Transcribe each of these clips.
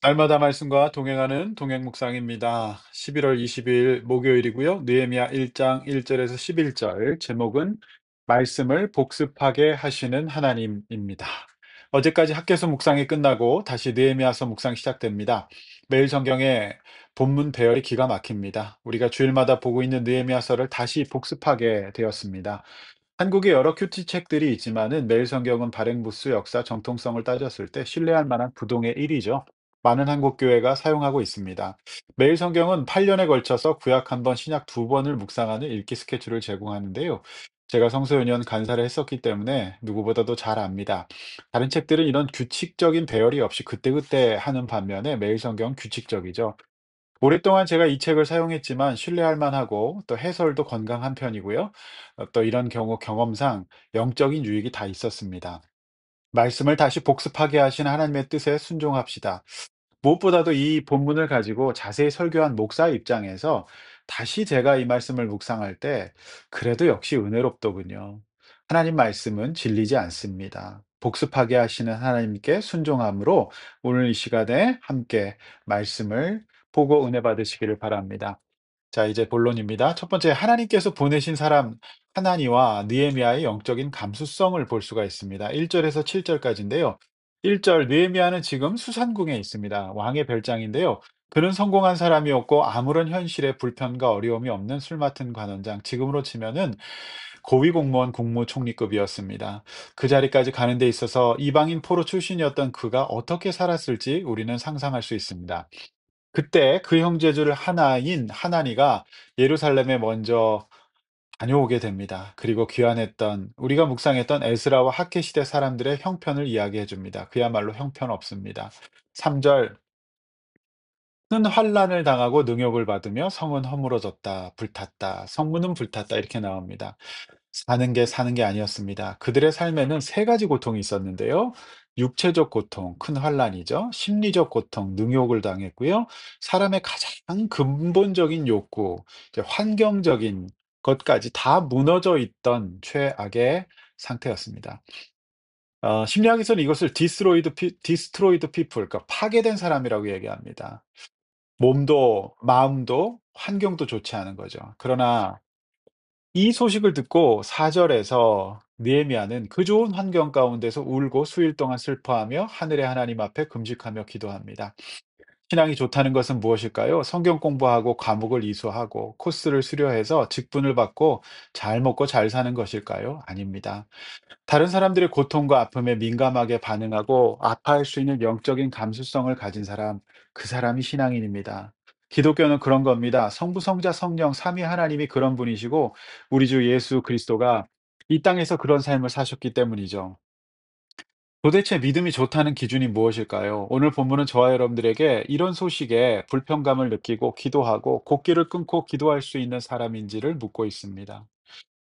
날마다 말씀과 동행하는 동행 묵상입니다. 11월 20일 목요일이고요. 느헤미야 1장 1절에서 11절 제목은 말씀을 복습하게 하시는 하나님입니다. 어제까지 학개서 묵상이 끝나고 다시 느헤미야서 묵상 시작됩니다. 매일 성경에 본문 배열이 기가 막힙니다. 우리가 주일마다 보고 있는 느헤미야서를 다시 복습하게 되었습니다. 한국에 여러 큐티 책들이 있지만은 매일 성경은 발행 부수 역사 정통성을 따졌을 때 신뢰할 만한 부동의 1위죠. 많은 한국 교회가 사용하고 있습니다. 매일 성경은 8년에 걸쳐서 구약 한 번, 신약 두 번을 묵상하는 읽기 스케줄을 제공하는데요. 제가 성서연연 간사를 했었기 때문에 누구보다도 잘 압니다. 다른 책들은 이런 규칙적인 배열이 없이 그때그때 하는 반면에 매일 성경은 규칙적이죠. 오랫동안 제가 이 책을 사용했지만 신뢰할 만하고 또 해설도 건강한 편이고요. 또 이런 경우 경험상 영적인 유익이 다 있었습니다. 말씀을 다시 복습하게 하신 하나님의 뜻에 순종합시다. 무엇보다도 이 본문을 가지고 자세히 설교한 목사의 입장에서 다시 제가 이 말씀을 묵상할 때 그래도 역시 은혜롭더군요. 하나님 말씀은 질리지 않습니다. 복습하게 하시는 하나님께 순종함으로 오늘 이 시간에 함께 말씀을 보고 은혜 받으시기를 바랍니다. 자, 이제 본론입니다. 첫 번째, 하나님께서 보내신 사람 하나니와 느헤미야의 영적인 감수성을 볼 수가 있습니다. 1절에서 7절까지인데요. 1절, 느헤미야는 지금 수산궁에 있습니다. 왕의 별장인데요. 그는 성공한 사람이었고 아무런 현실의 불편과 어려움이 없는 술 맡은 관원장, 지금으로 치면은 고위공무원 국무총리급이었습니다. 그 자리까지 가는 데 있어서 이방인 포로 출신이었던 그가 어떻게 살았을지 우리는 상상할 수 있습니다. 그때 그 형제 중 하나인 하나니가 예루살렘에 먼저 다녀오게 됩니다. 그리고 귀환했던 우리가 묵상했던 에스라와 학개 시대 사람들의 형편을 이야기해 줍니다. 그야말로 형편없습니다. 3절, 큰 환난을 당하고 능욕을 받으며 성은 허물어졌다, 불탔다, 성문은 불탔다 이렇게 나옵니다. 사는 게 아니었습니다. 그들의 삶에는 세 가지 고통이 있었는데요. 육체적 고통, 큰 환난이죠. 심리적 고통, 능욕을 당했고요. 사람의 가장 근본적인 욕구, 이제 환경적인 것까지 다 무너져 있던 최악의 상태였습니다. 심리학에서는 이것을 디스트로이드 피플, 그러니까 파괴된 사람이라고 얘기합니다. 몸도 마음도 환경도 좋지 않은 거죠. 그러나 이 소식을 듣고 4절에서 느헤미야는 그 좋은 환경 가운데서 울고 수일 동안 슬퍼하며 하늘의 하나님 앞에 금식하며 기도합니다. 신앙이 좋다는 것은 무엇일까요? 성경 공부하고 과목을 이수하고 코스를 수료해서 직분을 받고 잘 먹고 잘 사는 것일까요? 아닙니다. 다른 사람들의 고통과 아픔에 민감하게 반응하고 아파할 수 있는 영적인 감수성을 가진 사람, 그 사람이 신앙인입니다. 기독교는 그런 겁니다. 성부, 성자, 성령, 삼위 하나님이 그런 분이시고 우리 주 예수 그리스도가 이 땅에서 그런 삶을 사셨기 때문이죠. 도대체 믿음이 좋다는 기준이 무엇일까요? 오늘 본문은 저와 여러분들에게 이런 소식에 불편감을 느끼고 기도하고 곡기를 끊고 기도할 수 있는 사람인지를 묻고 있습니다.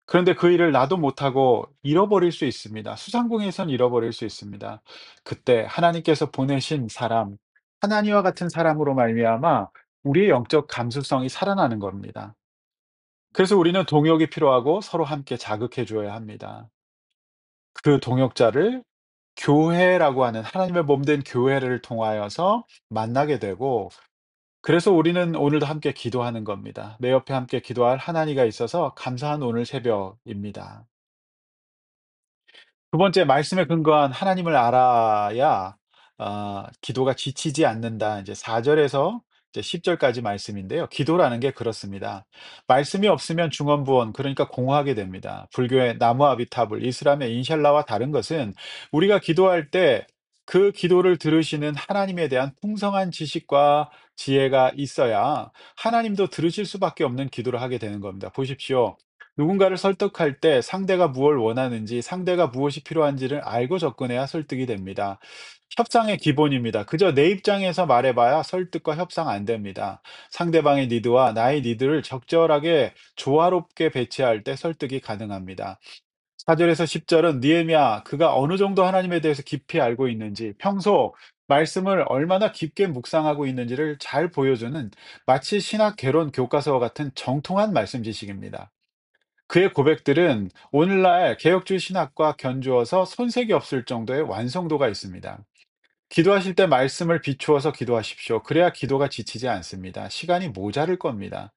그런데 그 일을 나도 못하고 잃어버릴 수 있습니다. 수상궁에선 잃어버릴 수 있습니다. 그때 하나님께서 보내신 사람, 하나님과 같은 사람으로 말미암아 우리의 영적 감수성이 살아나는 겁니다. 그래서 우리는 동역이 필요하고 서로 함께 자극해 줘야 합니다. 그 동역자를 교회라고 하는 하나님의 몸 된 교회를 통하여서 만나게 되고 그래서 우리는 오늘도 함께 기도하는 겁니다. 내 옆에 함께 기도할 하나니가 있어서 감사한 오늘 새벽입니다. 두 번째 말씀에 근거한 하나님을 알아야 기도가 지치지 않는다. 이제 4 절에서 이제 10 절까지 말씀인데요. 기도라는 게 그렇습니다. 말씀이 없으면 중언부언 그러니까 공허하게 됩니다. 불교의 나무 아비타불, 이슬람의 인샬라와 다른 것은 우리가 기도할 때 그 기도를 들으시는 하나님에 대한 풍성한 지식과 지혜가 있어야 하나님도 들으실 수밖에 없는 기도를 하게 되는 겁니다. 보십시오. 누군가를 설득할 때 상대가 무엇을 원하는지, 상대가 무엇이 필요한지를 알고 접근해야 설득이 됩니다. 협상의 기본입니다. 그저 내 입장에서 말해봐야 설득과 협상 안 됩니다. 상대방의 니드와 나의 니드를 적절하게 조화롭게 배치할 때 설득이 가능합니다. 4절에서 10절은 느헤미야 그가 어느 정도 하나님에 대해서 깊이 알고 있는지, 평소 말씀을 얼마나 깊게 묵상하고 있는지를 잘 보여주는 마치 신학 개론 교과서와 같은 정통한 말씀 지식입니다. 그의 고백들은 오늘날 개혁주의 신학과 견주어서 손색이 없을 정도의 완성도가 있습니다. 기도하실 때 말씀을 비추어서 기도하십시오. 그래야 기도가 지치지 않습니다. 시간이 모자랄 겁니다.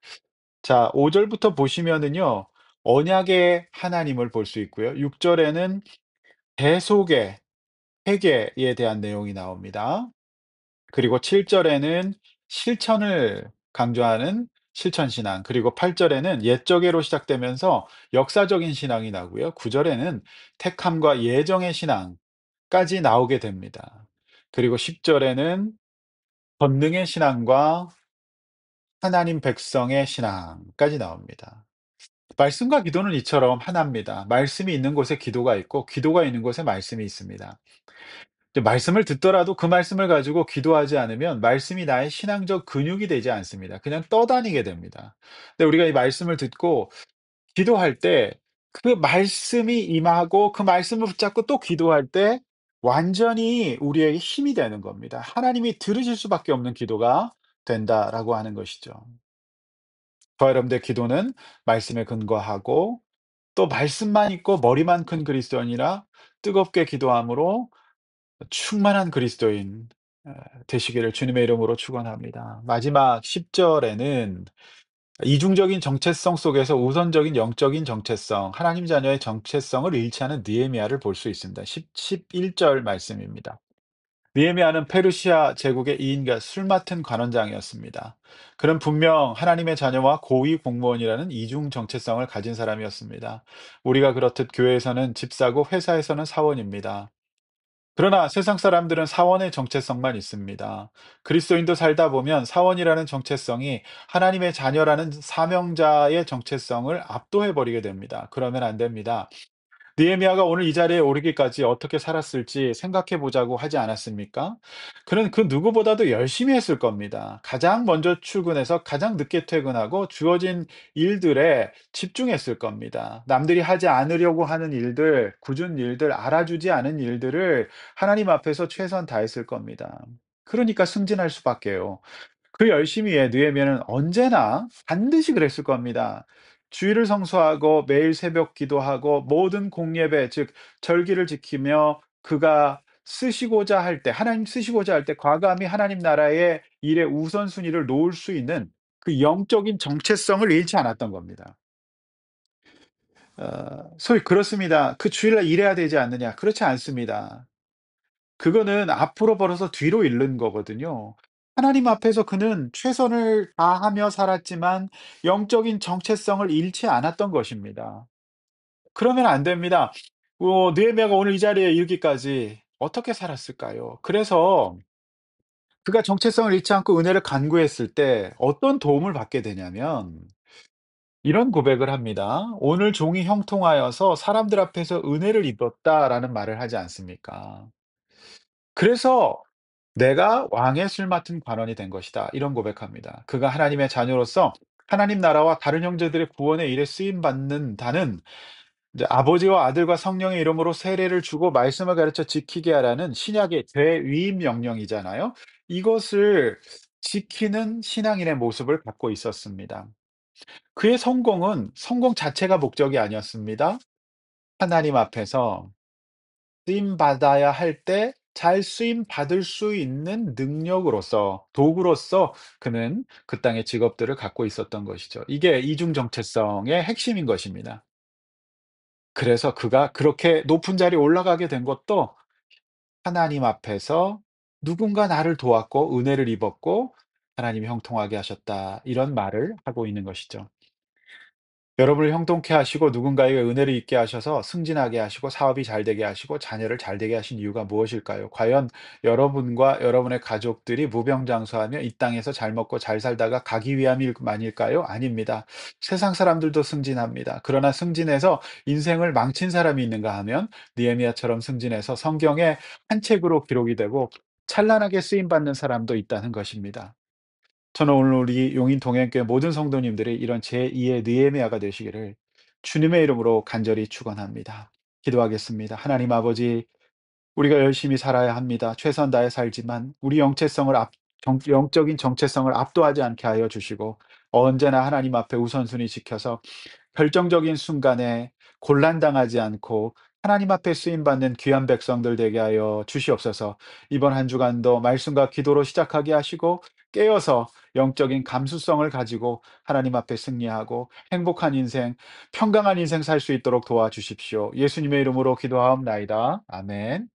자, 5 절부터 보시면은요. 언약의 하나님을 볼 수 있고요. 6 절에는 대속의 회개에 대한 내용이 나옵니다. 그리고 7 절에는 실천을 강조하는 실천 신앙, 그리고 8 절에는 옛적애로 시작되면서 역사적인 신앙이 나오고요. 9 절에는 택함과 예정의 신앙까지 나오게 됩니다. 그리고 10 절에는 권능의 신앙과 하나님 백성의 신앙까지 나옵니다. 말씀과 기도는 이처럼 하나입니다. 말씀이 있는 곳에 기도가 있고 기도가 있는 곳에 말씀이 있습니다. 이제 말씀을 듣더라도 그 말씀을 가지고 기도하지 않으면 말씀이 나의 신앙적 근육이 되지 않습니다. 그냥 떠다니게 됩니다. 근데 우리가 이 말씀을 듣고 기도할 때 그 말씀이 임하고 그 말씀을 붙잡고 또 기도할 때 완전히 우리에게 힘이 되는 겁니다. 하나님이 들으실 수밖에 없는 기도가 된다라고 하는 것이죠. 저와 여러분들의 기도는 말씀에 근거하고 또 말씀만 있고 머리만 큰 그리스도인이라 뜨겁게 기도함으로 충만한 그리스도인 되시기를 주님의 이름으로 축원합니다. 마지막 10 절에는 이중적인 정체성 속에서 우선적인 영적인 정체성, 하나님 자녀의 정체성을 일치하는 느헤미야를 볼 수 있습니다. 11절 말씀입니다. 느헤미야는 페르시아 제국의 2인가 술 맡은 관원장이었습니다. 그는 분명 하나님의 자녀와 고위 공무원이라는 이중 정체성을 가진 사람이었습니다. 우리가 그렇듯 교회에서는 집사고 회사에서는 사원입니다. 그러나 세상 사람들은 사원의 정체성만 있습니다. 그리스도인도 살다 보면 사원이라는 정체성이 하나님의 자녀라는 사명자의 정체성을 압도해 버리게 됩니다. 그러면 안 됩니다. 느헤미야가 오늘 이 자리에 오르기까지 어떻게 살았을지 생각해 보자고 하지 않았습니까? 그는 그 누구보다도 열심히 했을 겁니다. 가장 먼저 출근해서 가장 늦게 퇴근하고 주어진 일들에 집중했을 겁니다. 남들이 하지 않으려고 하는 일들, 굳은 일들, 알아주지 않은 일들을 하나님 앞에서 최선 다했을 겁니다. 그러니까 승진할 수밖에요. 그 열심히에 느헤미야는 언제나 반드시 그랬을 겁니다. 주일을 성수하고 매일 새벽 기도하고 모든 공예배 즉 절기를 지키며 그가 쓰시고자 할 때 하나님 쓰시고자 할 때 과감히 하나님 나라의 일의 우선순위를 놓을 수 있는 그 영적인 정체성을 잃지 않았던 겁니다. 소위 그렇습니다. "그 주일날 일해야 되지 않느냐?" 그렇지 않습니다. 그거는 앞으로 벌어서 뒤로 잃는 거거든요. 하나님 앞에서 그는 최선을 다하며 살았지만 영적인 정체성을 잃지 않았던 것입니다. 그러면 안 됩니다. 느헤미야가 오늘 이 자리에 이르기까지 어떻게 살았을까요? 그래서 그가 정체성을 잃지 않고 은혜를 간구했을 때 어떤 도움을 받게 되냐면 이런 고백을 합니다. "오늘 종이 형통하여서 사람들 앞에서 은혜를 입었다."라는 말을 하지 않습니까? 그래서 "내가 왕의 술 맡은 관원이 된 것이다." 이런 고백합니다. 그가 하나님의 자녀로서 하나님 나라와 다른 형제들의 구원의 일에 쓰임 받는다는 이제 아버지와 아들과 성령의 이름으로 세례를 주고 말씀을 가르쳐 지키게 하라는 신약의 대위임 명령이잖아요. 이것을 지키는 신앙인의 모습을 갖고 있었습니다. 그의 성공은 성공 자체가 목적이 아니었습니다. 하나님 앞에서 쓰임 받아야 할 때 잘 쓰임 받을 수 있는 능력으로서 도구로서 그는 그 땅의 직업들을 갖고 있었던 것이죠. 이게 이중 정체성의 핵심인 것입니다. 그래서 그가 그렇게 높은 자리에 올라가게 된 것도 하나님 앞에서 누군가 나를 도왔고 은혜를 입었고 하나님이 형통하게 하셨다. 이런 말을 하고 있는 것이죠. 여러분을 형통케 하시고 누군가에게 은혜를 있게 하셔서 승진하게 하시고 사업이 잘 되게 하시고 자녀를 잘 되게 하신 이유가 무엇일까요? 과연 여러분과 여러분의 가족들이 무병장수하며 이 땅에서 잘 먹고 잘 살다가 가기 위함일만일까요? 아닙니다. 세상 사람들도 승진합니다. 그러나 승진해서 인생을 망친 사람이 있는가 하면 느헤미야처럼 승진해서 성경의 한 책으로 기록이 되고 찬란하게 쓰임 받는 사람도 있다는 것입니다. 저는 오늘 우리 용인 동행교회 모든 성도님들이 이런 제2의 느헤미야가 되시기를 주님의 이름으로 간절히 축원합니다. 기도하겠습니다. 하나님 아버지, 우리가 열심히 살아야 합니다. 최선 다해 살지만 우리 영체성을 영적인 정체성을 압도하지 않게 하여 주시고 언제나 하나님 앞에 우선순위 지켜서 결정적인 순간에 곤란당하지 않고 하나님 앞에 쓰임 받는 귀한 백성들 되게 하여 주시옵소서. 이번 한 주간도 말씀과 기도로 시작하게 하시고 깨어서 영적인 감수성을 가지고 하나님 앞에 승리하고 행복한 인생, 평강한 인생 살 수 있도록 도와주십시오. 예수님의 이름으로 기도하옵나이다. 아멘.